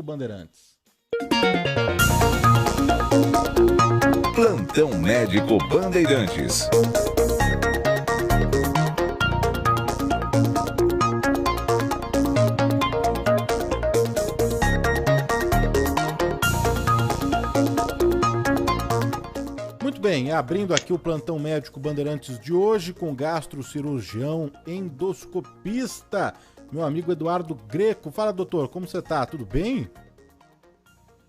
Bandeirantes. Plantão Médico Bandeirantes. Muito bem, abrindo aqui o Plantão Médico Bandeirantes de hoje com gastrocirurgião endoscopista, meu amigo Eduardo Greco. Fala, doutor, como você tá? Tudo bem?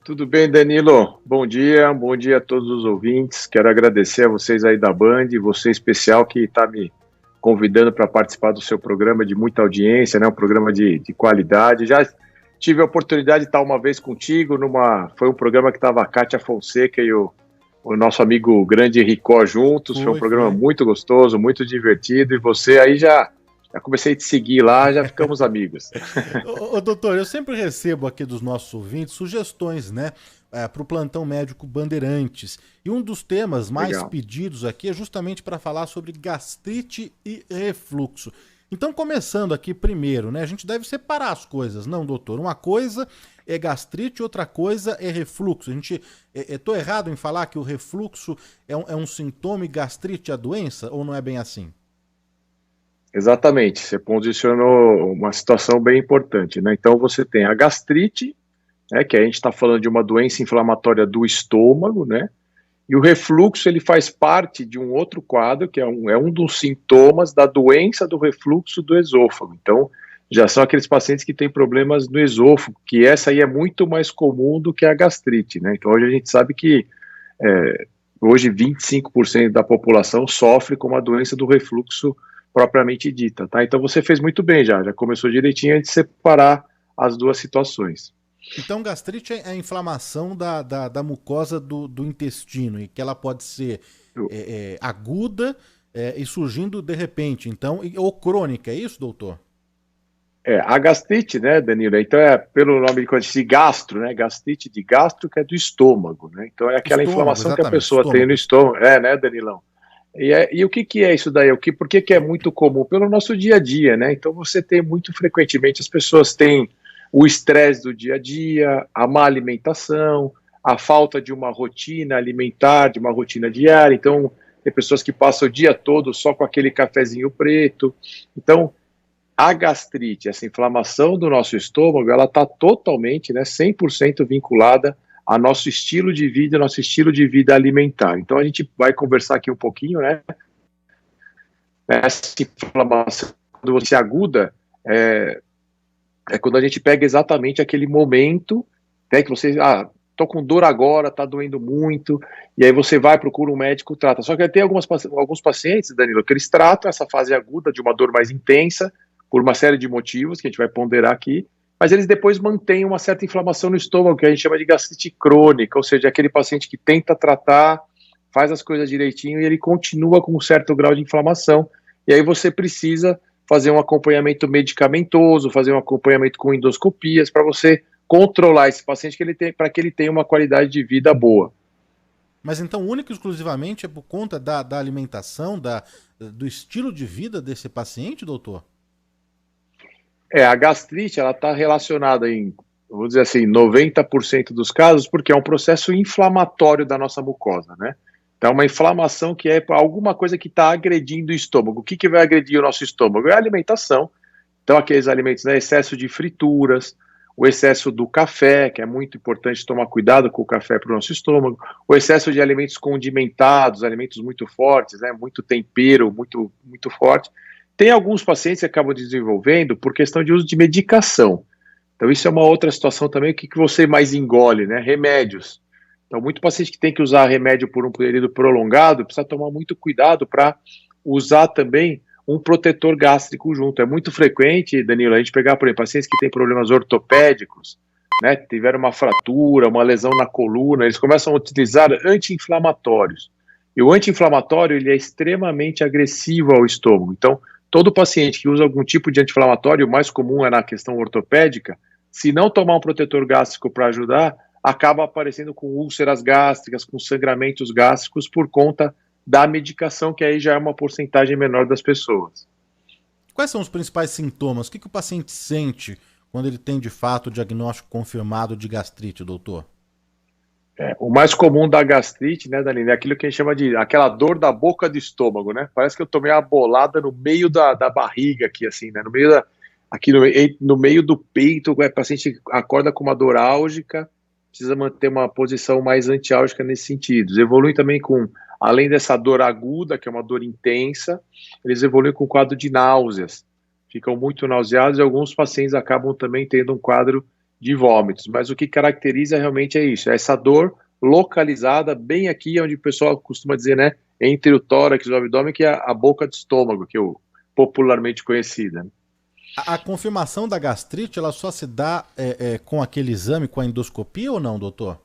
Tudo bem, Danilo? Bom dia a todos os ouvintes. Quero agradecer a vocês aí da Band, você especial que está me convidando para participar do seu programa de muita audiência, né? Um programa de qualidade. Já tive a oportunidade de estar uma vez contigo, foi um programa que estava a Kátia Fonseca e o nosso amigo grande Ricó juntos. Foi um programa muito gostoso, muito divertido, e você aí já comecei a te seguir lá, já ficamos amigos. Ô, doutor, eu sempre recebo aqui dos nossos ouvintes sugestões, né, para o Plantão Médico Bandeirantes. E um dos temas mais pedidos aqui é justamente para falar sobre gastrite e refluxo. Então, começando aqui primeiro, né, a gente deve separar as coisas, não, doutor? Uma coisa é gastrite, outra coisa é refluxo. Tô errado em falar que o refluxo é um sintoma e gastrite é a doença, ou não é bem assim? Exatamente, você posicionou uma situação bem importante, né? Então você tem a gastrite, né, que a gente está falando de uma doença inflamatória do estômago, né? E o refluxo, ele faz parte de um outro quadro, que é um dos sintomas da doença do refluxo do esôfago. Então, já são aqueles pacientes que têm problemas no esôfago, que essa aí é muito mais comum do que a gastrite, né? Então hoje a gente sabe que hoje 25% da população sofre com a doença do refluxo propriamente dita, tá? Então você fez muito bem já começou direitinho de separar as duas situações. Então gastrite é a inflamação da mucosa do intestino, e que ela pode ser aguda e surgindo de repente, então, ou crônica, é isso, doutor? A gastrite, né, Danilo, então pelo nome de gastro, né, gastrite de gastro, que é do estômago, né, então é aquela inflamação que a pessoa tem no estômago, né, Danilão? E o que é isso daí? Por que é muito comum? Pelo nosso dia a dia, né? Então você tem muito frequentemente, as pessoas têm o estresse do dia a dia, a má alimentação, a falta de uma rotina alimentar, de uma rotina diária. Então tem pessoas que passam o dia todo só com aquele cafezinho preto. Então a gastrite, essa inflamação do nosso estômago, ela está totalmente, né, 100% vinculada a nosso estilo de vida, nosso estilo de vida alimentar. Então a gente vai conversar aqui um pouquinho, né? Essa inflamação, quando você aguda, é quando a gente pega exatamente aquele momento, né, que você, tô com dor agora, tá doendo muito, e aí você vai, procura um médico, trata. Só que tem alguns pacientes, Danilo, que eles tratam essa fase aguda de uma dor mais intensa, por uma série de motivos que a gente vai ponderar aqui, mas eles depois mantêm uma certa inflamação no estômago, que a gente chama de gastrite crônica, ou seja, aquele paciente que tenta tratar, faz as coisas direitinho e ele continua com um certo grau de inflamação, e aí você precisa fazer um acompanhamento medicamentoso, fazer um acompanhamento com endoscopias, para você controlar esse paciente, para que ele tenha uma qualidade de vida boa. Mas então, único e exclusivamente é por conta da alimentação, do estilo de vida desse paciente, doutor? A gastrite, ela está relacionada vou dizer assim, 90% dos casos, porque é um processo inflamatório da nossa mucosa, né? Então, uma inflamação que é alguma coisa que está agredindo o estômago. O que vai agredir o nosso estômago? É a alimentação. Então, aqueles alimentos, né, excesso de frituras, o excesso do café, que é muito importante tomar cuidado com o café para o nosso estômago, o excesso de alimentos condimentados, alimentos muito fortes, né, muito tempero, muito, muito forte. Tem alguns pacientes que acabam desenvolvendo por questão de uso de medicação. Então, isso é uma outra situação também. O que você mais engole, né? Remédios. Então, muito paciente que tem que usar remédio por um período prolongado precisa tomar muito cuidado para usar também um protetor gástrico junto. É muito frequente, Danilo, a gente pegar, por exemplo, pacientes que têm problemas ortopédicos, né? Tiveram uma fratura, uma lesão na coluna, eles começam a utilizar anti-inflamatórios. E o anti-inflamatório, ele é extremamente agressivo ao estômago. Então, todo paciente que usa algum tipo de anti-inflamatório, o mais comum é na questão ortopédica, se não tomar um protetor gástrico para ajudar, acaba aparecendo com úlceras gástricas, com sangramentos gástricos por conta da medicação, que aí já é uma porcentagem menor das pessoas. Quais são os principais sintomas? O que o paciente sente quando ele tem de fato o diagnóstico confirmado de gastrite, doutor? O mais comum da gastrite, né, Danilo, é aquilo que a gente chama de aquela dor da boca do estômago, né? Parece que eu tomei uma bolada no meio da barriga aqui, assim, né? Aqui no meio do peito, o paciente acorda com uma dor álgica, precisa manter uma posição mais antiálgica nesse sentido. Eles evoluem também com, além dessa dor aguda, que é uma dor intensa, eles evoluem com um quadro de náuseas. Ficam muito nauseados e alguns pacientes acabam também tendo um quadro de vômitos, mas o que caracteriza realmente é isso, é essa dor localizada bem aqui, onde o pessoal costuma dizer, né, entre o tórax e o abdômen, que é a boca do estômago, que é o popularmente conhecida. A confirmação da gastrite, ela só se dá com aquele exame, com a endoscopia ou não, doutor?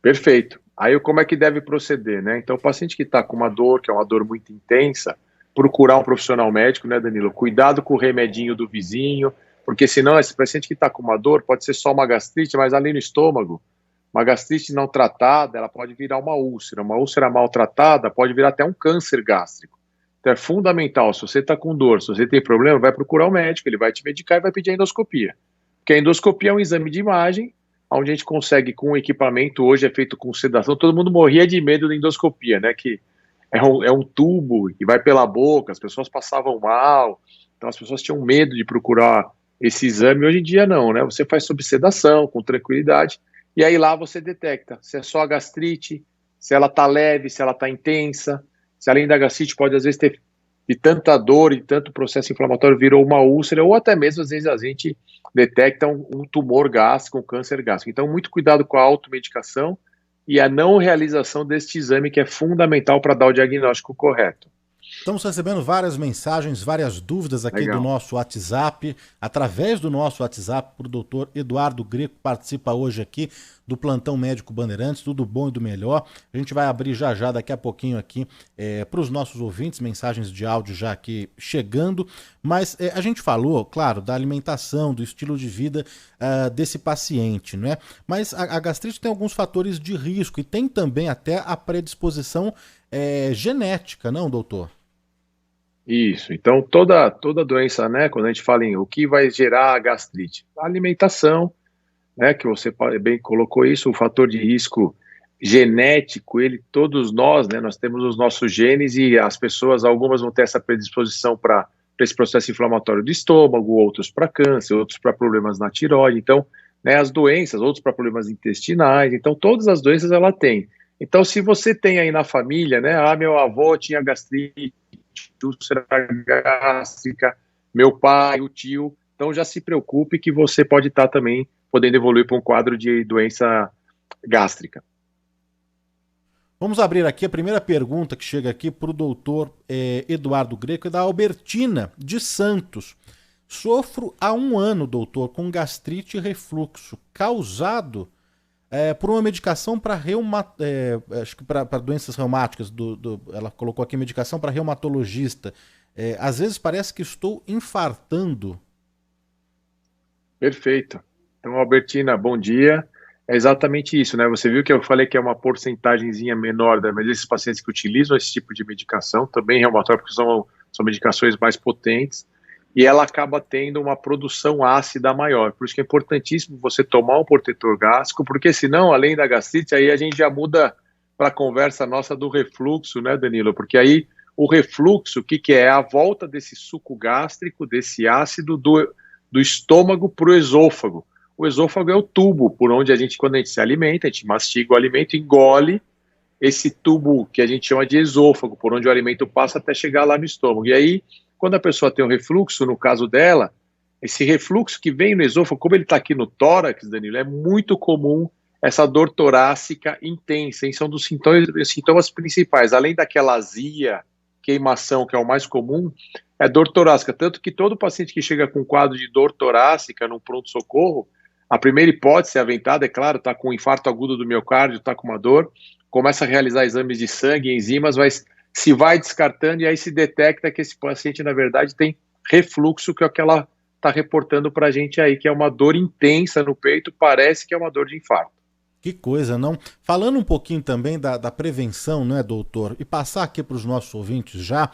Perfeito. Aí como é que deve proceder, né? Então o paciente que está com uma dor, que é uma dor muito intensa, procurar um profissional médico, né, Danilo? Cuidado com o remedinho do vizinho, porque senão esse paciente que está com uma dor pode ser só uma gastrite, mas ali no estômago, uma gastrite não tratada, ela pode virar uma úlcera maltratada pode virar até um câncer gástrico. Então é fundamental, se você está com dor, se você tem problema, vai procurar o médico, ele vai te medicar e vai pedir a endoscopia. Porque a endoscopia é um exame de imagem, onde a gente consegue, com o equipamento, hoje é feito com sedação, todo mundo morria de medo da endoscopia, né, que é um tubo que vai pela boca, as pessoas passavam mal, então as pessoas tinham medo de procurar esse exame. Hoje em dia não, né? Você faz sob sedação, com tranquilidade, e aí lá você detecta se é só a gastrite, se ela está leve, se ela está intensa, se além da gastrite pode às vezes ter de tanta dor e tanto processo inflamatório virou uma úlcera, ou até mesmo às vezes a gente detecta um tumor gástrico, um câncer gástrico. Então muito cuidado com a automedicação e a não realização deste exame, que é fundamental para dar o diagnóstico correto. Estamos recebendo várias mensagens, várias dúvidas aqui do nosso WhatsApp, através do nosso WhatsApp, para o doutor Eduardo Greco, que participa hoje aqui do Plantão Médico Bandeirantes, tudo bom e do melhor. A gente vai abrir já daqui a pouquinho aqui para os nossos ouvintes, mensagens de áudio já aqui chegando, mas a gente falou, claro, da alimentação, do estilo de vida desse paciente, né? Mas a gastrite tem alguns fatores de risco e tem também até a predisposição genética, não, doutor? Isso, então toda doença, né, quando a gente fala em o que vai gerar a gastrite, a alimentação, né, que você bem colocou isso, o fator de risco genético, todos nós, né, nós temos os nossos genes e as pessoas, algumas vão ter essa predisposição para esse processo inflamatório do estômago, outros para câncer, outros para problemas na tireoide, então, né, as doenças, outros para problemas intestinais, então todas as doenças ela tem. Então se você tem aí na família, né, meu avô tinha gastrite, úlcera gástrica, meu pai, o tio, então já se preocupe que você pode estar também podendo evoluir para um quadro de doença gástrica. Vamos abrir aqui a primeira pergunta que chega aqui para o doutor Eduardo Greco, da Albertina de Santos. Sofro há 1 ano, doutor, com gastrite e refluxo, causado por uma medicação para acho que para doenças reumáticas, ela colocou aqui medicação para reumatologista. Às vezes parece que estou infartando. Perfeito. Então, Albertina, bom dia. É exatamente isso, né? Você viu que eu falei que é uma porcentagemzinha menor, né? Mas esses pacientes que utilizam esse tipo de medicação, também reumatóide, porque são medicações mais potentes, e ela acaba tendo uma produção ácida maior. Por isso que é importantíssimo você tomar um protetor gástrico, porque senão, além da gastrite, aí a gente já muda para a conversa nossa do refluxo, né, Danilo? Porque aí o refluxo, o que é? É a volta desse suco gástrico, desse ácido do estômago para o esôfago. O esôfago é o tubo por onde quando a gente se alimenta, a gente mastiga o alimento, engole esse tubo que a gente chama de esôfago, por onde o alimento passa até chegar lá no estômago. E aí, quando a pessoa tem um refluxo, no caso dela, esse refluxo que vem no esôfago, como ele está aqui no tórax, Danilo, é muito comum essa dor torácica intensa, e são dos sintomas principais, além daquela azia, queimação, que é o mais comum, é dor torácica, tanto que todo paciente que chega com quadro de dor torácica no pronto-socorro, a primeira hipótese aventada, é claro, está com um infarto agudo do miocárdio, está com uma dor, começa a realizar exames de sangue, enzimas, mas se vai descartando e aí se detecta que esse paciente, na verdade, tem refluxo, que é o que ela está reportando para a gente aí, que é uma dor intensa no peito, parece que é uma dor de infarto. Que coisa, não? Falando um pouquinho também da prevenção, né, doutor? E passar aqui para os nossos ouvintes já,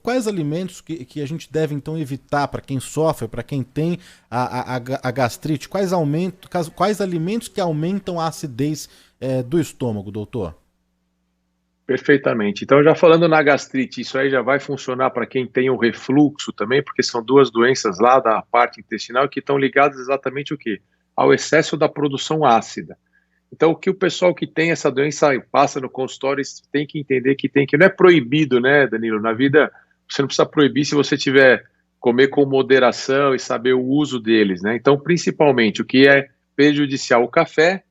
quais alimentos que a gente deve, então, evitar para quem sofre, para quem tem a gastrite? Quais alimentos que aumentam a acidez do estômago, doutor? Perfeitamente. Então, já falando na gastrite, isso aí já vai funcionar para quem tem o refluxo também, porque são duas doenças lá da parte intestinal que estão ligadas exatamente o quê? Ao excesso da produção ácida. Então, o que o pessoal que tem essa doença passa no consultório tem que entender que não é proibido, né, Danilo? Na vida, você não precisa proibir se você tiver comer com moderação e saber o uso deles, né? Então, principalmente, o que é prejudicial, o café,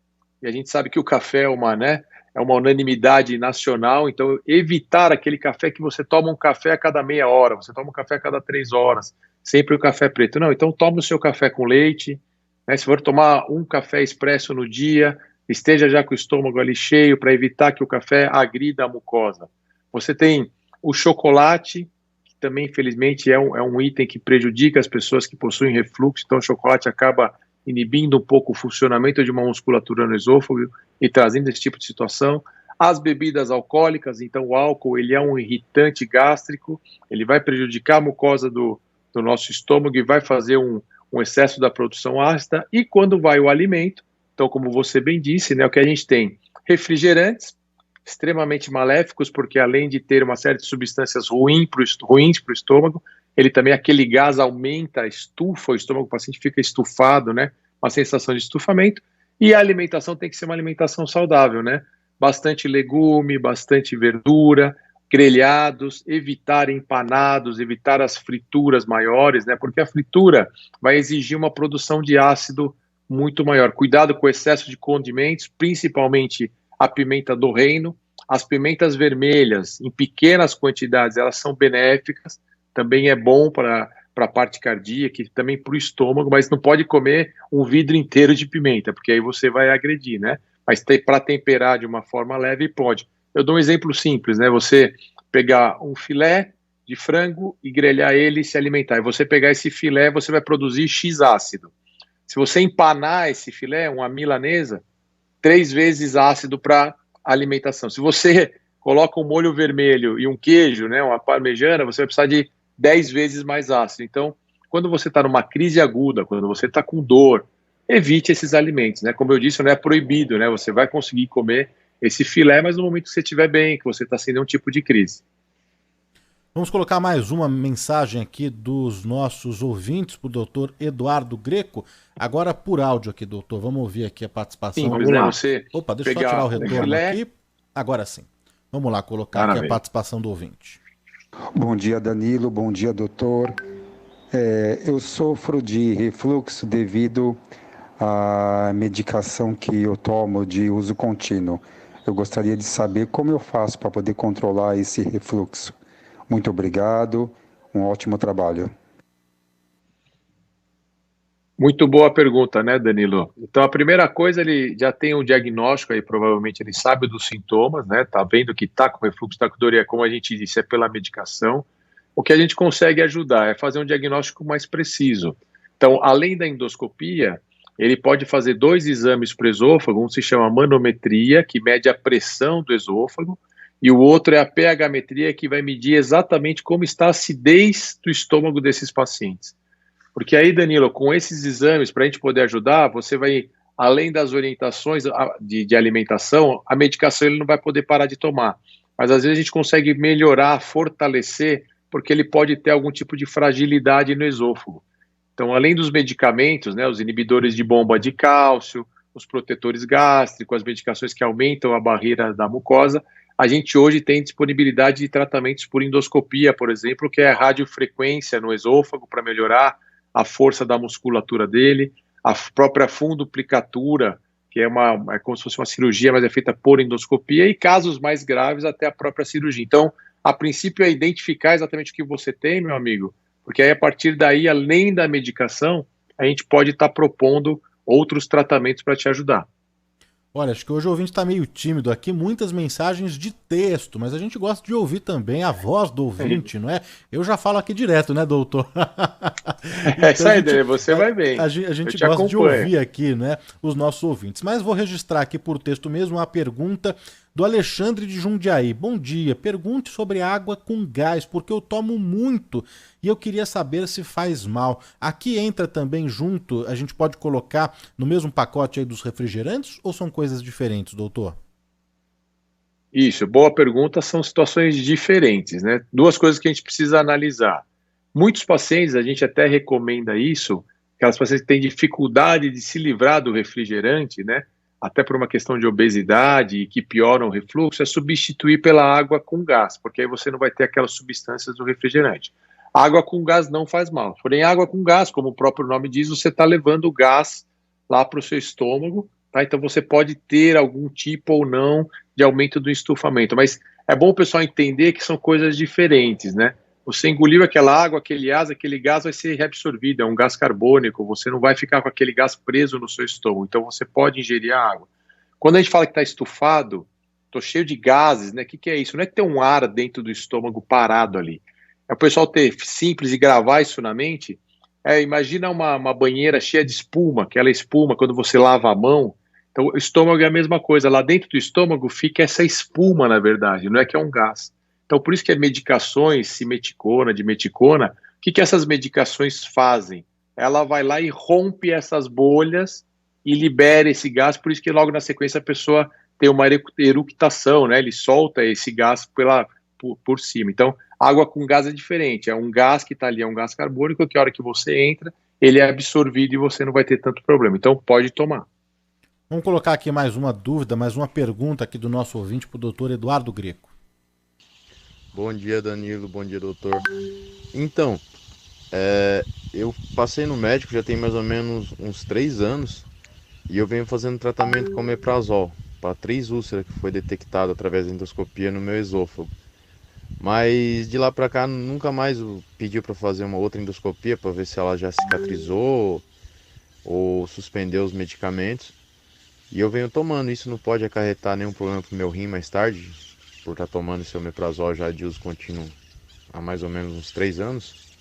e a gente sabe que o café é uma unanimidade nacional, então evitar aquele café que você toma um café a cada meia hora, você toma um café a cada 3 horas, sempre o café preto. Não, então toma o seu café com leite, né? Se for tomar um café expresso no dia, esteja já com o estômago ali cheio para evitar que o café agrida a mucosa. Você tem o chocolate, que também, infelizmente, é um item que prejudica as pessoas que possuem refluxo, então o chocolate acaba inibindo um pouco o funcionamento de uma musculatura no esôfago e trazendo esse tipo de situação. As bebidas alcoólicas, então o álcool, ele é um irritante gástrico, ele vai prejudicar a mucosa do nosso estômago e vai fazer um excesso da produção ácida. E quando vai o alimento, então, como você bem disse, né, o que a gente tem? Refrigerantes, extremamente maléficos, porque além de ter uma série de substâncias ruins para o estômago, ele também, aquele gás aumenta, estufa o estômago, o paciente fica estufado, né? Uma sensação de estufamento. E a alimentação tem que ser uma alimentação saudável, né? Bastante legume, bastante verdura, grelhados, evitar empanados, evitar as frituras maiores, né? Porque a fritura vai exigir uma produção de ácido muito maior. Cuidado com o excesso de condimentos, principalmente a pimenta do reino. As pimentas vermelhas, em pequenas quantidades, elas são benéficas, também é bom para a parte cardíaca, também para o estômago, mas não pode comer um vidro inteiro de pimenta, porque aí você vai agredir, né? Mas para temperar de uma forma leve, pode. Eu dou um exemplo simples, né? Você pegar um filé de frango e grelhar ele e se alimentar. E você pegar esse filé, você vai produzir X ácido. Se você empanar esse filé, uma milanesa, 3 vezes ácido para alimentação. Se você coloca um molho vermelho e um queijo, né, uma parmegiana, você vai precisar de 10 vezes mais ácido. Então, quando você está numa crise aguda, quando você está com dor, evite esses alimentos, né? Como eu disse, não é proibido, né? Você vai conseguir comer esse filé, mas no momento que você estiver bem, que você está sem nenhum tipo de crise. Vamos colocar mais uma mensagem aqui dos nossos ouvintes para o doutor Eduardo Greco. Agora por áudio aqui, doutor. Vamos ouvir aqui a participação. Sim, vamos lá. Você Opa, deixa eu só tirar o retorno aqui. Agora sim. Vamos lá colocar aqui a participação do ouvinte. Bom dia, Danilo. Bom dia, doutor. Eu sofro de refluxo devido à medicação que eu tomo de uso contínuo. Eu gostaria de saber como eu faço para poder controlar esse refluxo. Muito obrigado, um ótimo trabalho. Muito boa pergunta, né, Danilo? Então, a primeira coisa, ele já tem um diagnóstico aí, provavelmente ele sabe dos sintomas, né? Tá vendo que tá com refluxo, tá com dor, e como a gente disse, é pela medicação. O que a gente consegue ajudar é fazer um diagnóstico mais preciso. Então, além da endoscopia, ele pode fazer 2 exames para o esôfago, um se chama manometria, que mede a pressão do esôfago, e o outro é a pH-metria, que vai medir exatamente como está a acidez do estômago desses pacientes. Porque aí, Danilo, com esses exames, para a gente poder ajudar, você vai, além das orientações de alimentação, a medicação ele não vai poder parar de tomar. Mas às vezes a gente consegue melhorar, fortalecer, porque ele pode ter algum tipo de fragilidade no esôfago. Então, além dos medicamentos, né, os inibidores de bomba de cálcio, os protetores gástricos, as medicações que aumentam a barreira da mucosa, a gente hoje tem disponibilidade de tratamentos por endoscopia, por exemplo, que é a radiofrequência no esôfago para melhorar a força da musculatura dele, a própria funduplicatura, que é como se fosse uma cirurgia, mas é feita por endoscopia, e casos mais graves até a própria cirurgia. Então, a princípio é identificar exatamente o que você tem, meu amigo, porque aí a partir daí, além da medicação, a gente pode estar propondo outros tratamentos para te ajudar. Olha, acho que hoje o ouvinte está meio tímido aqui, muitas mensagens de texto, mas a gente gosta de ouvir também a voz do ouvinte, não é? Eu já falo aqui direto, né, doutor? É isso aí, Dani, você vai bem. A gente gosta de ouvir aqui, né, os nossos ouvintes. Mas vou registrar aqui por texto mesmo uma pergunta do Alexandre de Jundiaí. Bom dia, pergunte sobre água com gás, porque eu tomo muito e eu queria saber se faz mal. Aqui entra também junto, a gente pode colocar no mesmo pacote aí dos refrigerantes ou são coisas diferentes, doutor? Isso, boa pergunta, são situações diferentes, né? Duas coisas que a gente precisa analisar. Muitos pacientes, a gente até recomenda isso, aquelas pacientes que têm dificuldade de se livrar do refrigerante, né? Até por uma questão de obesidade e que pioram o refluxo, é substituir pela água com gás, porque aí você não vai ter aquelas substâncias do refrigerante. Água com gás não faz mal, porém água com gás, como o próprio nome diz, você está levando o gás lá para o seu estômago, tá? Então você pode ter algum tipo ou não de aumento do estufamento, mas é bom o pessoal entender que são coisas diferentes, né? Você engoliu aquela água, aquele gás vai ser reabsorvido, é um gás carbônico, você não vai ficar com aquele gás preso no seu estômago, então você pode ingerir a água. Quando a gente fala que está estufado, estou cheio de gases, né? O que é isso? Não é que tem um ar dentro do estômago parado ali. É o pessoal ter simples e gravar isso na mente. Imagina uma banheira cheia de espuma, aquela espuma quando você lava a mão. Então o estômago é a mesma coisa, lá dentro do estômago fica essa espuma, na verdade, não é que é um gás. Então, por isso que medicações, simeticona, dimeticona, o que essas medicações fazem? Ela vai lá e rompe essas bolhas e libera esse gás, por isso que logo na sequência a pessoa tem uma eructação, né? Ele solta esse gás por cima. Então, água com gás é diferente, é um gás que está ali, é um gás carbônico, que a hora que você entra, ele é absorvido e você não vai ter tanto problema. Então, pode tomar. Vamos colocar aqui mais uma dúvida, mais uma pergunta aqui do nosso ouvinte para o doutor Eduardo Greco. Bom dia, Danilo. Bom dia, doutor. Então, eu passei no médico já tem mais ou menos uns 3 anos e eu venho fazendo tratamento com omeprazol para 3 úlceras que foi detectado através da endoscopia no meu esôfago. Mas de lá para cá nunca mais pediu para fazer uma outra endoscopia para ver se ela já cicatrizou ou suspendeu os medicamentos. E eu venho tomando, isso não pode acarretar nenhum problema para o meu rim mais tarde, por estar tomando esse omeprazol já de uso contínuo há mais ou menos uns 3 anos?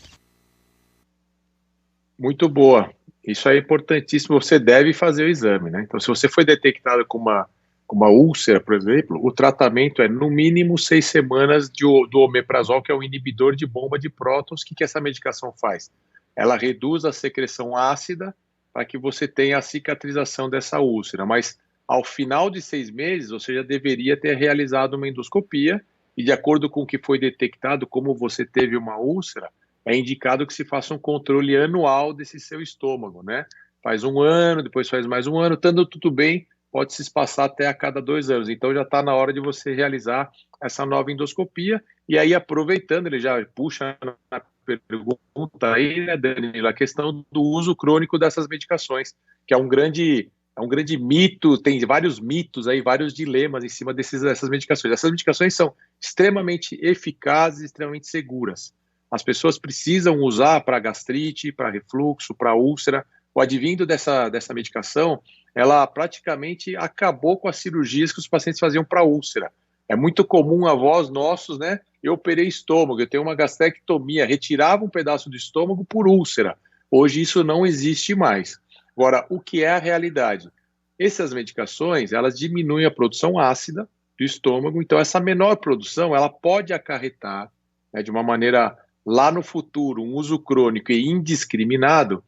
Muito boa. Isso é importantíssimo. Você deve fazer o exame, né? Então, se você foi detectado com uma úlcera, por exemplo, o tratamento é no mínimo 6 semanas do omeprazol, que é o inibidor de bomba de prótons. O que essa medicação faz? Ela reduz a secreção ácida para que você tenha a cicatrização dessa úlcera, mas ao final de 6 meses, você já deveria ter realizado uma endoscopia e, de acordo com o que foi detectado, como você teve uma úlcera, é indicado que se faça um controle anual desse seu estômago, né? Faz 1 ano, depois faz mais 1 ano, estando tudo bem, pode se espaçar até a cada 2 anos. Então já está na hora de você realizar essa nova endoscopia. E aí, aproveitando, ele já puxa na pergunta aí, né, Danilo, a questão do uso crônico dessas medicações, que é um grande mito, tem vários mitos aí, vários dilemas em cima dessas medicações. Essas medicações são extremamente eficazes, extremamente seguras. As pessoas precisam usar para gastrite, para refluxo, para úlcera. O advindo dessa medicação, ela praticamente acabou com as cirurgias que os pacientes faziam para úlcera. É muito comum avós nossos, né? Eu operei estômago, eu tenho uma gastrectomia, retirava um pedaço do estômago por úlcera. Hoje isso não existe mais. Agora, o que é a realidade? Essas medicações, elas diminuem a produção ácida do estômago, então essa menor produção, ela pode acarretar, né, de uma maneira lá no futuro, um uso crônico e indiscriminado,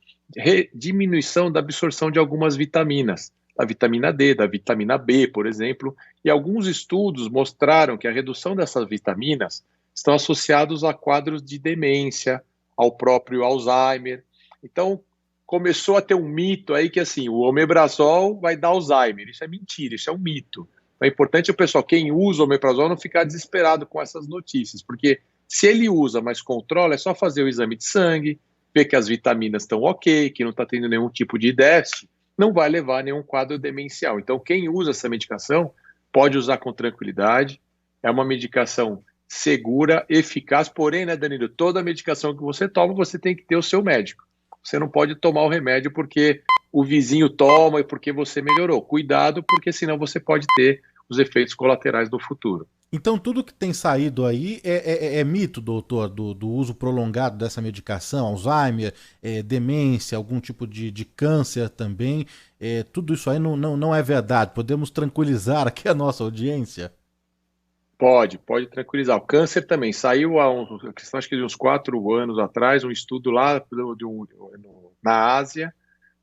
diminuição da absorção de algumas vitaminas, da vitamina D, da vitamina B, por exemplo, e alguns estudos mostraram que a redução dessas vitaminas estão associados a quadros de demência, ao próprio Alzheimer. Então, começou a ter um mito aí que, assim, o omeprazol vai dar Alzheimer. Isso é mentira, isso é um mito. Então, é importante o pessoal, quem usa o omeprazol, não ficar desesperado com essas notícias, porque se ele usa, mas controla, é só fazer o exame de sangue, ver que as vitaminas estão ok, que não está tendo nenhum tipo de déficit, não vai levar a nenhum quadro demencial. Então, quem usa essa medicação pode usar com tranquilidade, é uma medicação segura, eficaz, porém, né, Danilo, toda medicação que você toma, você tem que ter o seu médico. Você não pode tomar o remédio porque o vizinho toma e porque você melhorou. Cuidado, porque senão você pode ter os efeitos colaterais do futuro. Então, tudo que tem saído aí é mito, doutor, do uso prolongado dessa medicação, Alzheimer, demência, algum tipo de câncer também. Tudo isso aí não é verdade. Podemos tranquilizar aqui a nossa audiência? Pode tranquilizar. O câncer também. Saiu acho que de uns 4 anos atrás, um estudo lá na Ásia,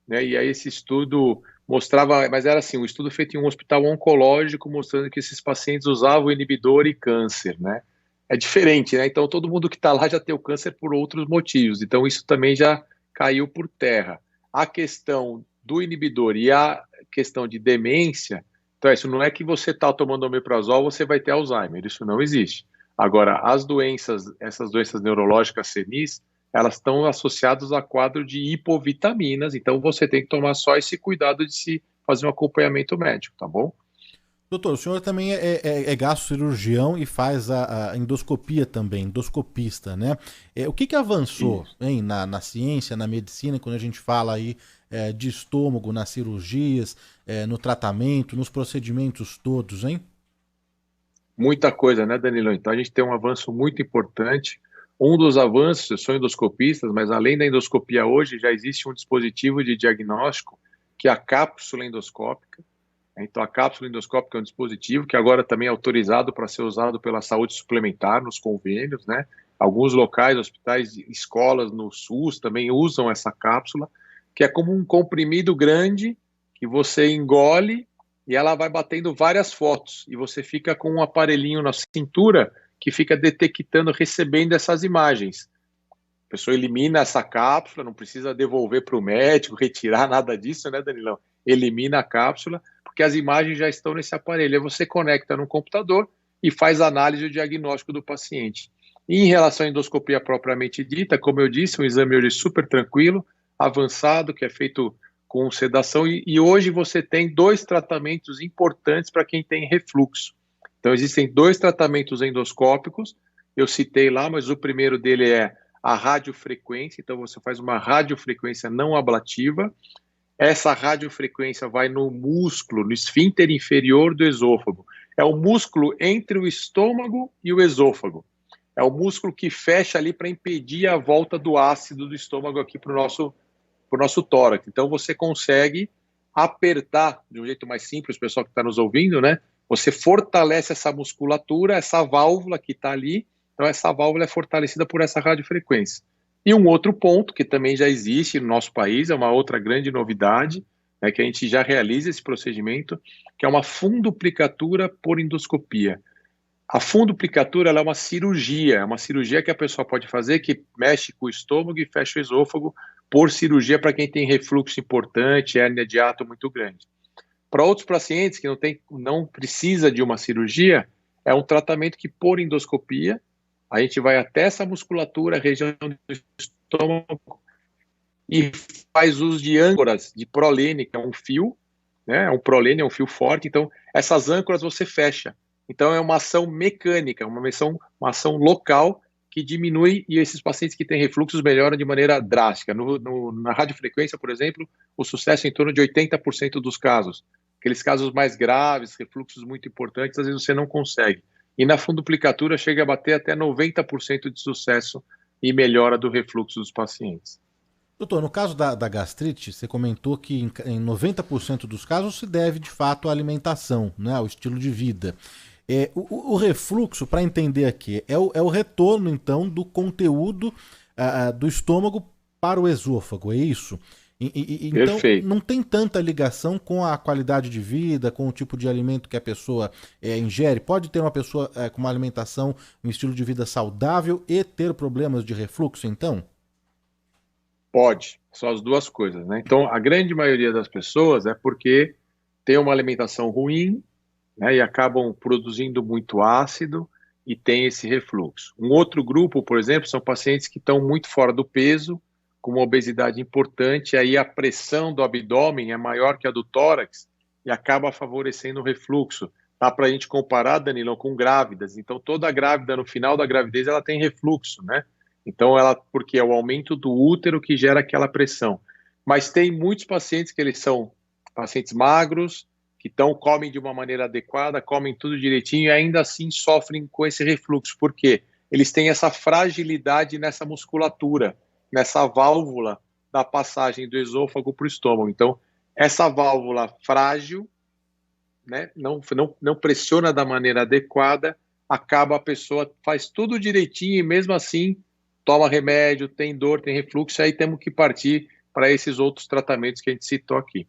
né? E aí esse estudo mostrava, mas era assim, um estudo feito em um hospital oncológico, mostrando que esses pacientes usavam inibidor e câncer, né? É diferente, né? Então todo mundo que está lá já tem o câncer por outros motivos. Então isso também já caiu por terra. A questão do inibidor e a questão de demência, então isso não é que você está tomando omeprazol, você vai ter Alzheimer, isso não existe. Agora, essas doenças neurológicas senis, elas estão associadas a quadro de hipovitaminas, então você tem que tomar só esse cuidado de se fazer um acompanhamento médico, tá bom? Doutor, o senhor também é gastrocirurgião e faz a endoscopia também, endoscopista, né? O que avançou, hein, na ciência, na medicina, quando a gente fala aí de estômago, nas cirurgias, no tratamento, nos procedimentos todos, hein? Muita coisa, né, Danilo? Então a gente tem um avanço muito importante. Um dos avanços, eu sou endoscopista, mas além da endoscopia hoje, já existe um dispositivo de diagnóstico, que é a cápsula endoscópica. Então a cápsula endoscópica é um dispositivo que agora também é autorizado para ser usado pela saúde suplementar nos convênios, né? Alguns locais, hospitais, escolas no SUS também usam essa cápsula, que é como um comprimido grande que você engole e ela vai batendo várias fotos, e você fica com um aparelhinho na cintura que fica detectando, recebendo essas imagens. A pessoa elimina essa cápsula, não precisa devolver para o médico, retirar nada disso, né, Danilão? Elimina a cápsula, porque as imagens já estão nesse aparelho. Aí você conecta no computador e faz análise do diagnóstico do paciente. E em relação à endoscopia propriamente dita, como eu disse, um exame hoje super tranquilo, avançado, que é feito com sedação, e hoje você tem 2 tratamentos importantes para quem tem refluxo. Então, existem 2 tratamentos endoscópicos, eu citei lá, mas o primeiro dele é a radiofrequência, então você faz uma radiofrequência não ablativa, essa radiofrequência vai no músculo, no esfíncter inferior do esôfago, é o músculo entre o estômago e o esôfago, é o músculo que fecha ali para impedir a volta do ácido do estômago aqui para o nosso tórax. Então você consegue apertar de um jeito mais simples, o pessoal que está nos ouvindo, né? Você fortalece essa musculatura, essa válvula que está ali, então essa válvula é fortalecida por essa radiofrequência. E um outro ponto que também já existe no nosso país, é uma outra grande novidade, né, que a gente já realiza esse procedimento, que é uma funduplicatura por endoscopia. A funduplicatura ela é uma cirurgia que a pessoa pode fazer, que mexe com o estômago e fecha o esôfago por cirurgia para quem tem refluxo importante, hérnia de hiato muito grande. Para outros pacientes que não precisa de uma cirurgia, é um tratamento que por endoscopia, a gente vai até essa musculatura, região do estômago, e faz uso de âncoras de prolene, que é um fio, né? Um prolene, é um fio forte, então essas âncoras você fecha. Então é uma ação mecânica, uma ação local que diminui, e esses pacientes que têm refluxos melhoram de maneira drástica. Na radiofrequência, por exemplo, o sucesso é em torno de 80% dos casos. Aqueles casos mais graves, refluxos muito importantes, às vezes você não consegue. E na funduplicatura chega a bater até 90% de sucesso e melhora do refluxo dos pacientes. Doutor, no caso da gastrite, você comentou que em 90% dos casos se deve de fato à alimentação, né, ao estilo de vida. O refluxo, para entender aqui, é o retorno então do conteúdo do estômago para o esôfago, é isso? Então não tem tanta ligação com a qualidade de vida, com o tipo de alimento que a pessoa ingere. Pode ter uma pessoa com uma alimentação, um estilo de vida saudável e ter problemas de refluxo, então? Pode, são as duas coisas, né? Então, a grande maioria das pessoas é porque tem uma alimentação ruim, né, e acabam produzindo muito ácido e tem esse refluxo. Um outro grupo, por exemplo, são pacientes que estão muito fora do peso, com uma obesidade importante, aí a pressão do abdômen é maior que a do tórax e acaba favorecendo o refluxo. Dá para a gente comparar, Danilo, com grávidas. Então, toda grávida, no final da gravidez, ela tem refluxo, né? Então, porque é o aumento do útero que gera aquela pressão. Mas tem muitos pacientes que eles são pacientes magros, que comem de uma maneira adequada, comem tudo direitinho e ainda assim sofrem com esse refluxo. Por quê? Eles têm essa fragilidade nessa musculatura, nessa válvula da passagem do esôfago para o estômago. Então, essa válvula frágil, né, não pressiona da maneira adequada, acaba a pessoa faz tudo direitinho e mesmo assim toma remédio, tem dor, tem refluxo, aí temos que partir para esses outros tratamentos que a gente citou aqui.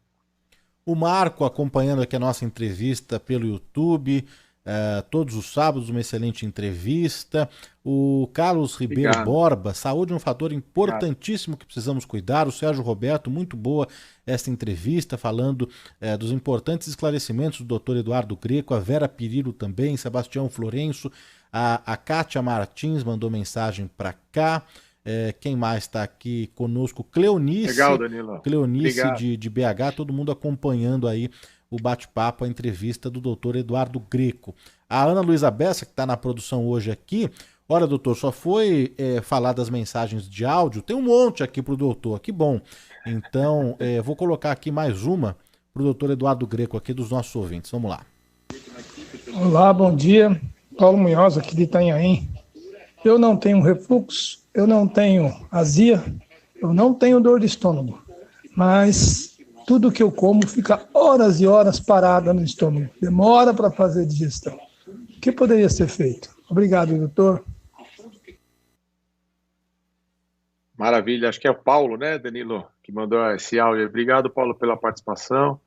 O Marco acompanhando aqui a nossa entrevista pelo YouTube, todos os sábados, uma excelente entrevista. O Carlos Ribeiro Borba, saúde é um fator importantíssimo que precisamos cuidar. O Sérgio Roberto, muito boa esta entrevista, falando dos importantes esclarecimentos do doutor Eduardo Greco, a Vera Pirilo também, Sebastião Florenço, a Kátia Martins mandou mensagem para cá. Quem mais está aqui conosco? Cleonice. Legal, Danilo. Cleonice de BH, todo mundo acompanhando aí o bate-papo, a entrevista do doutor Eduardo Greco. A Ana Luísa Bessa, que está na produção hoje aqui, olha, doutor, só foi falar das mensagens de áudio, tem um monte aqui para o doutor, que bom. Então, vou colocar aqui mais uma para o doutor Eduardo Greco aqui dos nossos ouvintes. Vamos lá. Olá, bom dia. Paulo Munhoz, aqui de Itanhaém. Eu não tenho refluxo, eu não tenho azia, eu não tenho dor de estômago, mas tudo que eu como fica horas e horas parada no estômago. Demora para fazer digestão. O que poderia ser feito? Obrigado, doutor. Maravilha. Acho que é o Paulo, né, Danilo, que mandou esse áudio. Obrigado, Paulo, pela participação.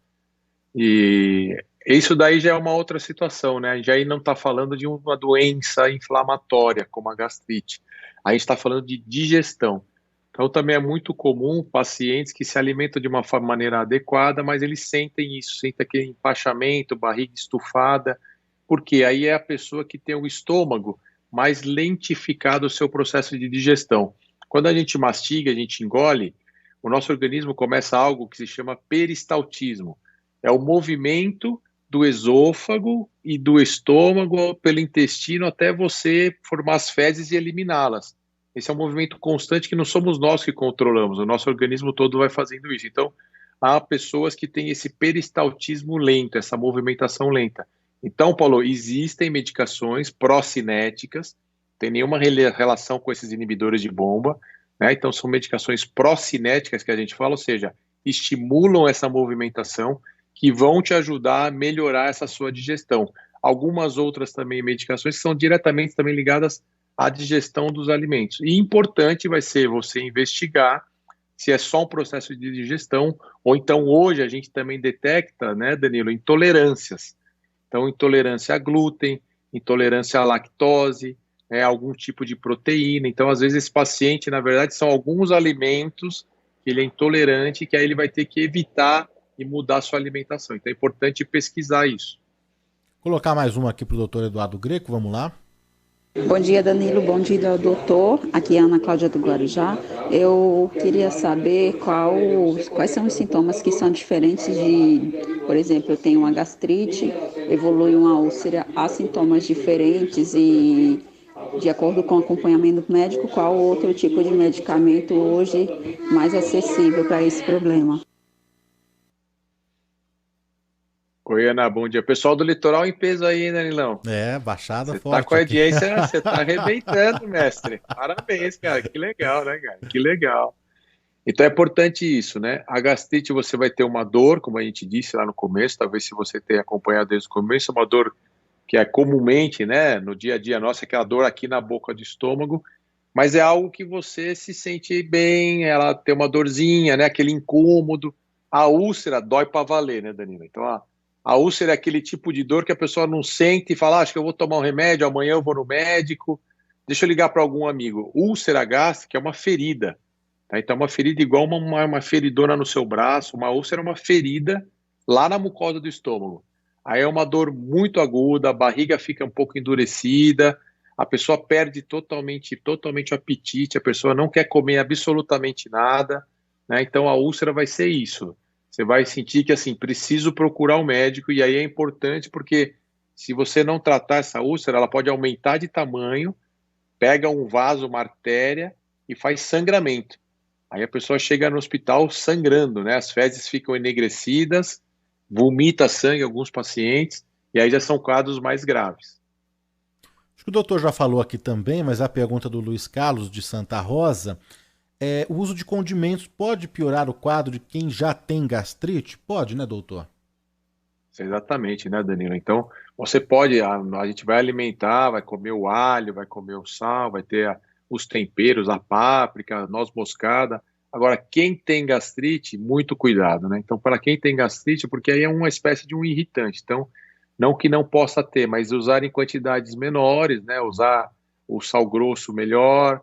E isso daí já é uma outra situação, né? A gente aí não está falando de uma doença inflamatória, como a gastrite. A gente está falando de digestão. Então, também é muito comum pacientes que se alimentam de uma maneira adequada, mas eles sentem isso, sentem aquele empachamento, barriga estufada, porque aí é a pessoa que tem o estômago mais lentificado o seu processo de digestão. Quando a gente mastiga, a gente engole, o nosso organismo começa algo que se chama peristaltismo. É o movimento do esôfago e do estômago pelo intestino até você formar as fezes e eliminá-las. Esse é um movimento constante que não somos nós que controlamos, o nosso organismo todo vai fazendo isso. Então, há pessoas que têm esse peristaltismo lento, essa movimentação lenta. Então, Paulo, existem medicações pró-cinéticas, tem nenhuma relação com esses inibidores de bomba, né? Então, são medicações pró-cinéticas que a gente fala, ou seja, estimulam essa movimentação que vão te ajudar a melhorar essa sua digestão. Algumas outras também medicações que são diretamente também ligadas à digestão dos alimentos. E importante vai ser você investigar se é só um processo de digestão, ou então hoje a gente também detecta, né, Danilo, intolerâncias. Então, intolerância a glúten, intolerância à lactose, algum tipo de proteína. Então, às vezes, esse paciente, na verdade, são alguns alimentos que ele é intolerante, que aí ele vai ter que evitar e mudar a sua alimentação. Então, é importante pesquisar isso. Vou colocar mais uma aqui para o doutor Eduardo Greco, vamos lá. Bom dia, Danilo. Bom dia, doutor. Aqui é a Ana Cláudia do Guarujá. Eu queria saber quais são os sintomas que são diferentes de, por exemplo, eu tenho uma gastrite, evolui uma úlcera, há sintomas diferentes e, de acordo com o acompanhamento médico, qual outro tipo de medicamento hoje mais acessível para esse problema? Oi, Ana, bom dia. Pessoal do litoral em peso aí, né, Danilão? Baixada forte. Você tá com a audiência, você tá arrebentando, mestre. Parabéns, cara. Que legal, né, cara? Que legal. Então é importante isso, né? A gastrite você vai ter uma dor, como a gente disse lá no começo, talvez se você tenha acompanhado desde o começo, uma dor que é comumente, né, no dia a dia nossa, aquela dor aqui na boca do estômago, mas é algo que você se sente bem, ela tem uma dorzinha, né, aquele incômodo. A úlcera dói para valer, né, Danilo? Então a úlcera é aquele tipo de dor que a pessoa não sente e fala, acho que eu vou tomar um remédio, amanhã eu vou no médico, deixa eu ligar para algum amigo. Úlcera gástrica é uma ferida, tá? Então uma ferida igual uma feridona no seu braço, uma úlcera é uma ferida lá na mucosa do estômago. Aí é uma dor muito aguda, a barriga fica um pouco endurecida, a pessoa perde totalmente o apetite, a pessoa não quer comer absolutamente nada, né? Então a úlcera vai ser isso. Você vai sentir que, assim, preciso procurar um médico, e aí é importante porque se você não tratar essa úlcera, ela pode aumentar de tamanho, pega um vaso, uma artéria e faz sangramento. Aí a pessoa chega no hospital sangrando, né? As fezes ficam enegrecidas, vomita sangue em alguns pacientes, e aí já são quadros mais graves. Acho que o doutor já falou aqui também, mas a pergunta do Luiz Carlos, de Santa Rosa, o uso de condimentos pode piorar o quadro de quem já tem gastrite? Pode, né, doutor? Exatamente, né, Danilo? Então, você pode, a gente vai alimentar, vai comer o alho, vai comer o sal, vai ter os temperos, a páprica, a noz moscada. Agora, quem tem gastrite, muito cuidado, né? Então, para quem tem gastrite, porque aí é uma espécie de um irritante. Então, não que não possa ter, mas usar em quantidades menores, né? Usar o sal grosso melhor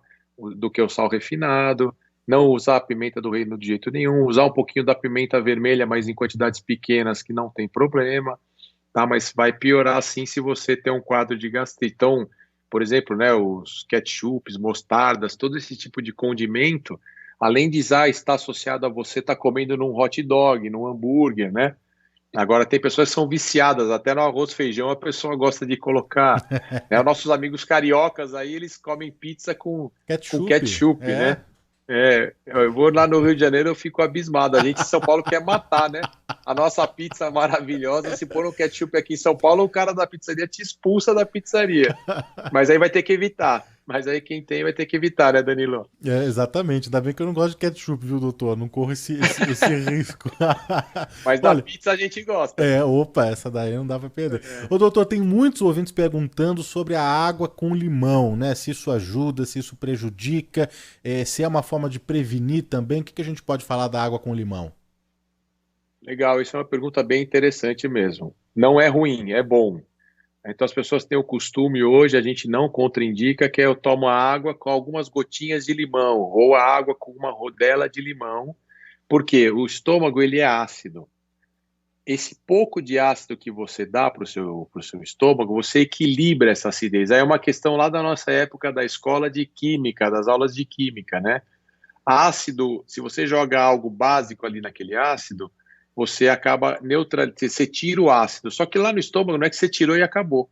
do que o sal refinado, não usar a pimenta do reino de jeito nenhum, usar um pouquinho da pimenta vermelha, mas em quantidades pequenas que não tem problema, tá? Mas vai piorar sim se você tem um quadro de gastrite. Então, por exemplo, né, os ketchups, mostardas, todo esse tipo de condimento, além de estar associado a você estar comendo num hot dog, num hambúrguer, né? Agora, tem pessoas que são viciadas, até no arroz feijão a pessoa gosta de colocar. Né? Os nossos amigos cariocas aí, eles comem pizza com ketchup, né? Eu vou lá no Rio de Janeiro, eu fico abismado. A gente em São Paulo quer matar, né? A nossa pizza maravilhosa, se pôr um ketchup aqui em São Paulo, o cara da pizzaria te expulsa da pizzaria. Mas aí vai ter que evitar. Mas aí quem tem vai ter que evitar, né, Danilo? Exatamente. Ainda bem que eu não gosto de ketchup, viu, doutor? Não corro esse risco. Mas da pizza a gente gosta. Opa, essa daí não dá pra perder. Ô, doutor, tem muitos ouvintes perguntando sobre a água com limão, né? Se isso ajuda, se isso prejudica, se é uma forma de prevenir também. O que a gente pode falar da água com limão? Legal, isso é uma pergunta bem interessante mesmo. Não é ruim, é bom. Então as pessoas têm o costume hoje, a gente não contraindica, que eu tomo a água com algumas gotinhas de limão, ou a água com uma rodela de limão, porque o estômago ele é ácido. Esse pouco de ácido que você dá para o seu estômago, você equilibra essa acidez. Aí é uma questão lá da nossa época da escola de química, das aulas de química, né? Ácido, se você joga algo básico ali naquele ácido, você acaba neutralizando, você tira o ácido. Só que lá no estômago não é que você tirou e acabou.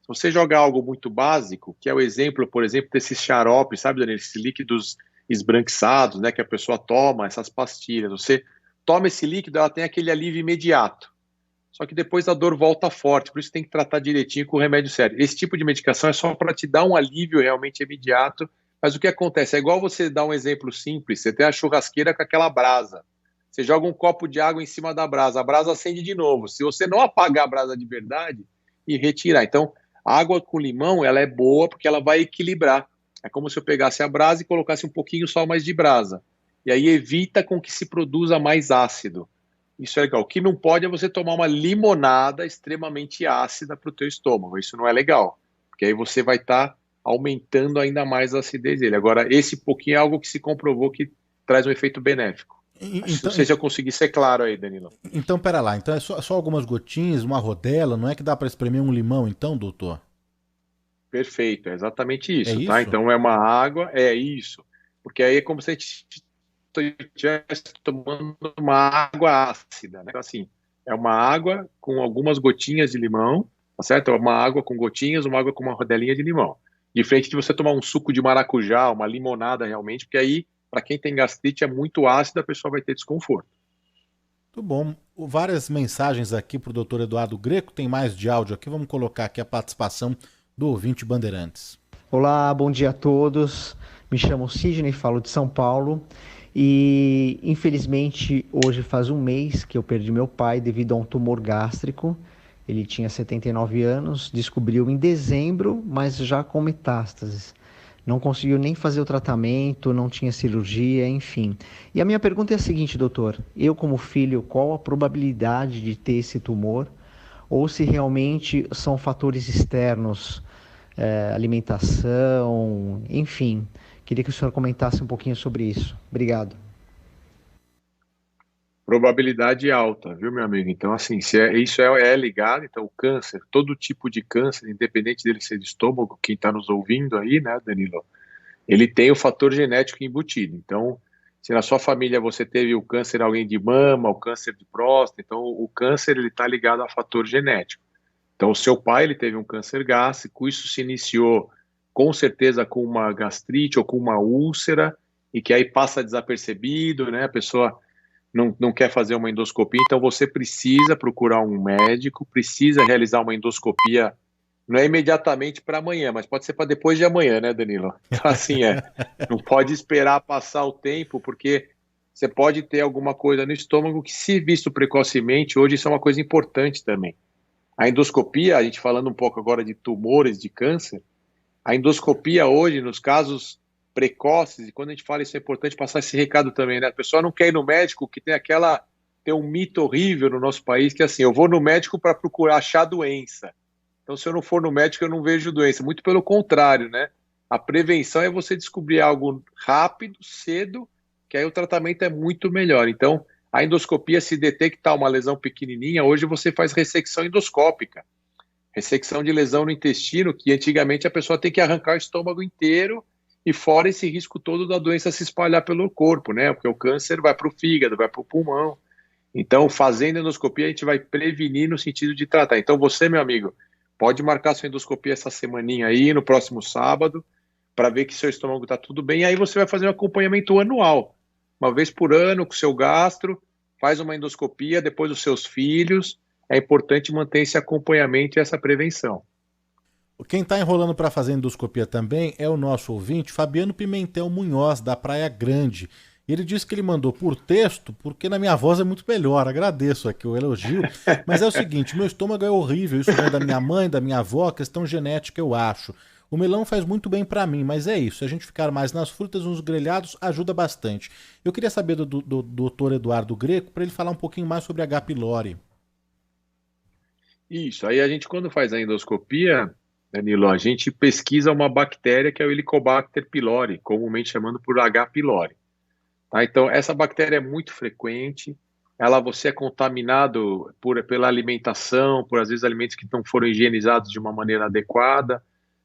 Se você jogar algo muito básico, que é o exemplo, por exemplo, desses xaropes, sabe, Daniel, esses líquidos esbranquiçados, né, que a pessoa toma, essas pastilhas, você toma esse líquido, ela tem aquele alívio imediato. Só que depois a dor volta forte, por isso tem que tratar direitinho com o remédio sério. Esse tipo de medicação é só para te dar um alívio realmente imediato, mas o que acontece? É igual você dar um exemplo simples, você tem a churrasqueira com aquela brasa. Você joga um copo de água em cima da brasa, a brasa acende de novo. Se você não apagar a brasa de verdade e retirar. Então, a água com limão, ela é boa porque ela vai equilibrar. É como se eu pegasse a brasa e colocasse um pouquinho só mais de brasa. E aí evita com que se produza mais ácido. Isso é legal. O que não pode é você tomar uma limonada extremamente ácida para o teu estômago. Isso não é legal. Porque aí você vai estar aumentando ainda mais a acidez dele. Agora, esse pouquinho é algo que se comprovou que traz um efeito benéfico. Então, não sei se eu consegui ser claro aí, Danilo. Então, pera lá. Então é só algumas gotinhas, uma rodela, não é que dá para espremer um limão, então, doutor? Perfeito, é exatamente isso, isso? Tá? Então é uma água, é isso. Porque aí é como se a gente estivesse tomando uma água ácida, né? Então, assim, é uma água com algumas gotinhas de limão, tá certo? É uma água com gotinhas, uma água com uma rodelinha de limão. Diferente de você tomar um suco de maracujá, uma limonada realmente, porque aí para quem tem gastrite é muito ácido, a pessoa vai ter desconforto. Muito bom. Várias mensagens aqui para o doutor Eduardo Greco, tem mais de áudio aqui, vamos colocar aqui a participação do ouvinte Bandeirantes. Olá, bom dia a todos. Me chamo Sidney, falo de São Paulo e infelizmente hoje faz um mês que eu perdi meu pai devido a um tumor gástrico. Ele tinha 79 anos, descobriu em dezembro, mas já com metástases. Não conseguiu nem fazer o tratamento, não tinha cirurgia, enfim. E a minha pergunta é a seguinte, doutor. Eu, como filho, qual a probabilidade de ter esse tumor? Ou se realmente são fatores externos, alimentação, enfim. Queria que o senhor comentasse um pouquinho sobre isso. Obrigado. Probabilidade alta, viu, meu amigo? Então, assim, isso é ligado, então o câncer, todo tipo de câncer, independente dele ser de estômago, quem está nos ouvindo aí, né, Danilo, ele tem o fator genético embutido. Então, se na sua família você teve o câncer alguém de mama, o câncer de próstata, então o câncer ele está ligado a fator genético. Então, o seu pai ele teve um câncer gástrico, isso se iniciou com certeza com uma gastrite ou com uma úlcera, e que aí passa desapercebido, né? A pessoa não quer fazer uma endoscopia, então você precisa procurar um médico, precisa realizar uma endoscopia, não é imediatamente para amanhã, mas pode ser para depois de amanhã, né, Danilo? Então, assim, não pode esperar passar o tempo, porque você pode ter alguma coisa no estômago que, se visto precocemente, hoje isso é uma coisa importante também. A endoscopia, a gente falando um pouco agora de tumores, de câncer, a endoscopia hoje, nos casos precoces, e quando a gente fala isso é importante passar esse recado também, né? A pessoa não quer ir no médico, que tem um mito horrível no nosso país, que é assim, eu vou no médico para procurar achar doença. Então, se eu não for no médico, eu não vejo doença. Muito pelo contrário, né? A prevenção é você descobrir algo rápido, cedo, que aí o tratamento é muito melhor. Então, a endoscopia, se detectar uma lesão pequenininha, hoje você faz ressecção endoscópica. Ressecção de lesão no intestino, que antigamente a pessoa tem que arrancar o estômago inteiro, e fora esse risco todo da doença se espalhar pelo corpo, né? Porque o câncer vai para o fígado, vai para o pulmão. Então, fazendo endoscopia, a gente vai prevenir no sentido de tratar. Então, você, meu amigo, pode marcar sua endoscopia essa semaninha aí, no próximo sábado, para ver que seu estômago está tudo bem. E aí você vai fazer um acompanhamento anual. Uma vez por ano, com o seu gastro, faz uma endoscopia, depois os seus filhos. É importante manter esse acompanhamento e essa prevenção. Quem está enrolando para fazer endoscopia também é o nosso ouvinte, Fabiano Pimentel Munhoz, da Praia Grande. Ele disse que ele mandou por texto, porque na minha voz é muito melhor. Agradeço aqui o elogio. Mas é o seguinte, meu estômago é horrível. Isso vem da minha mãe, da minha avó, questão genética, eu acho. O melão faz muito bem para mim, mas é isso. Se a gente ficar mais nas frutas, nos grelhados, ajuda bastante. Eu queria saber do Dr. Eduardo Greco, para ele falar um pouquinho mais sobre H. pylori. Isso, aí a gente, quando faz a endoscopia, Danilo, a gente pesquisa uma bactéria que é o Helicobacter pylori, comumente chamando por H. pylori. Tá? Então, essa bactéria é muito frequente, você é contaminado pela alimentação, por às vezes alimentos que não foram higienizados de uma maneira adequada,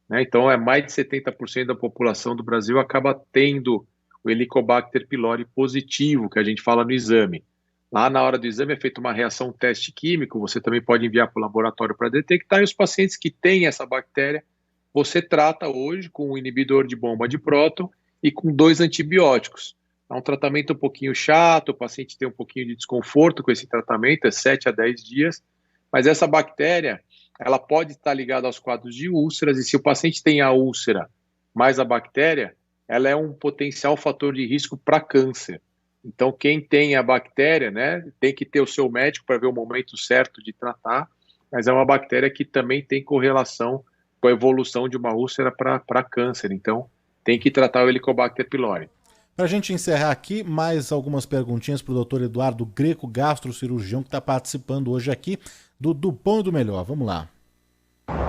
né? Então, mais de 70% da população do Brasil acaba tendo o Helicobacter pylori positivo, que a gente fala no exame. Lá na hora do exame é feita uma reação, um teste químico, você também pode enviar para o laboratório para detectar, e os pacientes que têm essa bactéria, você trata hoje com um inibidor de bomba de próton e com 2 antibióticos. É um tratamento um pouquinho chato, o paciente tem um pouquinho de desconforto com esse tratamento, é 7 a 10 dias, mas essa bactéria, ela pode estar ligada aos quadros de úlceras, e se o paciente tem a úlcera mais a bactéria, ela é um potencial fator de risco para câncer. Então, quem tem a bactéria, né, tem que ter o seu médico para ver o momento certo de tratar, mas é uma bactéria que também tem correlação com a evolução de uma úlcera para câncer. Então, tem que tratar o Helicobacter pylori. Para a gente encerrar aqui, mais algumas perguntinhas para o Dr. Eduardo Greco, gastrocirurgião, que está participando hoje aqui do Bom e do Melhor. Vamos lá.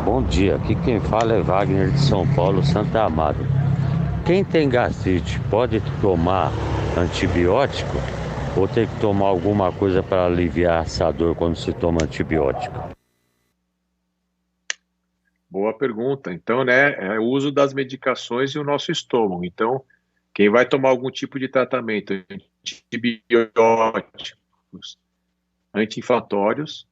Bom dia, aqui quem fala é Wagner de São Paulo, Santa Amaro. Quem tem gastrite pode tomar antibiótico ou tem que tomar alguma coisa para aliviar essa dor quando se toma antibiótico? Boa pergunta. Então, né, é o uso das medicações e o nosso estômago. Então, quem vai tomar algum tipo de tratamento, antibióticos, anti-inflamatórios,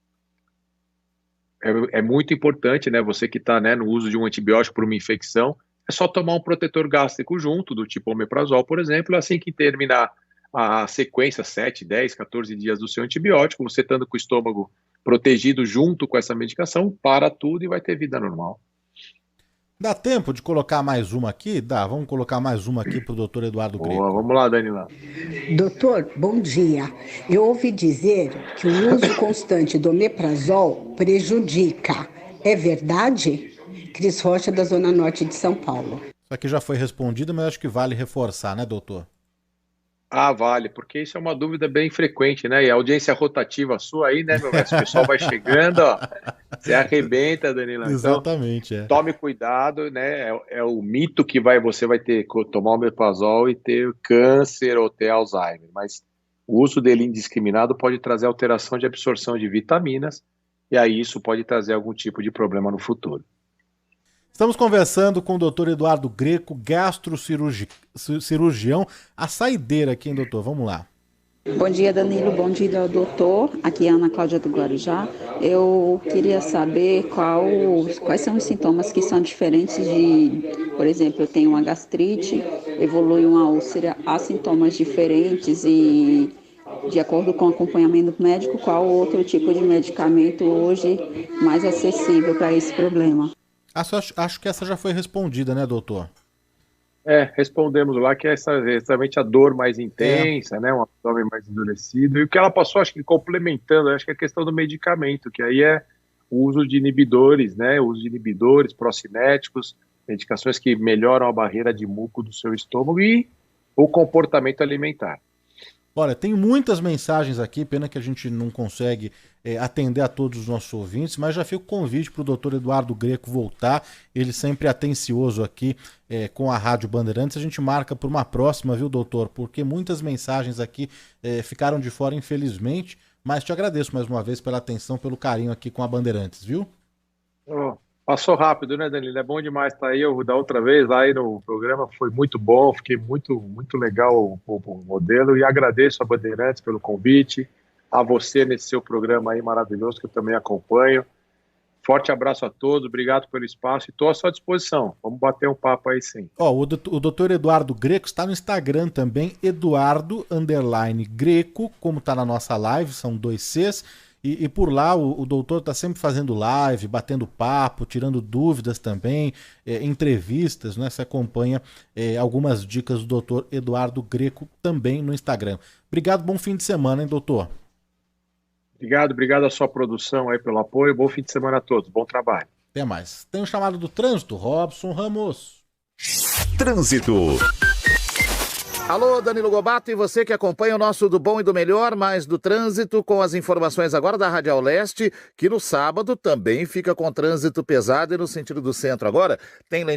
é muito importante, né, você que está, né, no uso de um antibiótico por uma infecção, é só tomar um protetor gástrico junto, do tipo omeprazol, por exemplo, assim que terminar a sequência, 7, 10, 14 dias do seu antibiótico, você estando com o estômago protegido junto com essa medicação, para tudo e vai ter vida normal. Dá tempo de colocar mais uma aqui? Dá, vamos colocar mais uma aqui para o doutor Eduardo Greco. Boa, vamos lá, Danila. Doutor, bom dia. Eu ouvi dizer que o uso constante do omeprazol prejudica. É verdade? Cris Rocha, da Zona Norte de São Paulo. Isso aqui já foi respondido, mas acho que vale reforçar, né, doutor? Ah, vale, porque isso é uma dúvida bem frequente, né? E a audiência rotativa sua aí, né, meu mestre? O pessoal vai chegando, ó. Você arrebenta, Danilo. Exatamente, então, tome cuidado, né? É o mito que você vai ter que tomar omeprazol e ter câncer ou ter Alzheimer. Mas o uso dele indiscriminado pode trazer alteração de absorção de vitaminas, e aí isso pode trazer algum tipo de problema no futuro. Estamos conversando com o doutor Eduardo Greco, gastrocirurgião. A saideira aqui, hein, doutor? Vamos lá. Bom dia, Danilo. Bom dia, doutor. Aqui é a Ana Cláudia do Guarujá. Eu queria saber quais são os sintomas que são diferentes de, por exemplo, eu tenho uma gastrite, evolui uma úlcera, há sintomas diferentes e, de acordo com o acompanhamento médico, qual outro tipo de medicamento hoje mais acessível para esse problema? Acho que essa já foi respondida, né, doutor? Respondemos lá que é exatamente a dor mais intensa, né, um abdômen mais endurecido, e o que ela passou, acho que complementando, acho que é a questão do medicamento, que aí é o uso de inibidores, né, o uso de inibidores, procinéticos, medicações que melhoram a barreira de muco do seu estômago e o comportamento alimentar. Olha, tem muitas mensagens aqui, pena que a gente não consegue atender a todos os nossos ouvintes, mas já fica o convite para o doutor Eduardo Greco voltar, ele sempre atencioso aqui com a Rádio Bandeirantes. A gente marca por uma próxima, viu, doutor? Porque muitas mensagens aqui ficaram de fora, infelizmente, mas te agradeço mais uma vez pela atenção, pelo carinho aqui com a Bandeirantes, viu? Passou rápido, né, Danilo? É bom demais estar aí. Da outra vez lá aí no programa foi muito bom, fiquei muito legal o modelo e agradeço a Bandeirantes pelo convite, a você nesse seu programa aí maravilhoso que eu também acompanho. Forte abraço a todos, obrigado pelo espaço e estou à sua disposição. Vamos bater um papo aí sim. O doutor Eduardo Greco está no Instagram também, Eduardo_Greco, como está na nossa live, são 2 Cs. E por lá o doutor está sempre fazendo live, batendo papo, tirando dúvidas também, entrevistas, né? Você acompanha algumas dicas do doutor Eduardo Greco também no Instagram. Obrigado, bom fim de semana, hein, doutor? Obrigado a sua produção aí pelo apoio, bom fim de semana a todos, bom trabalho. Até mais. Tem um chamado do trânsito, Robson Ramos. Trânsito. Alô, Danilo Gobato e você que acompanha o nosso Do Bom e do Melhor, mais do trânsito, com as informações agora da Radial Leste, que no sábado também fica com trânsito pesado e no sentido do centro agora tem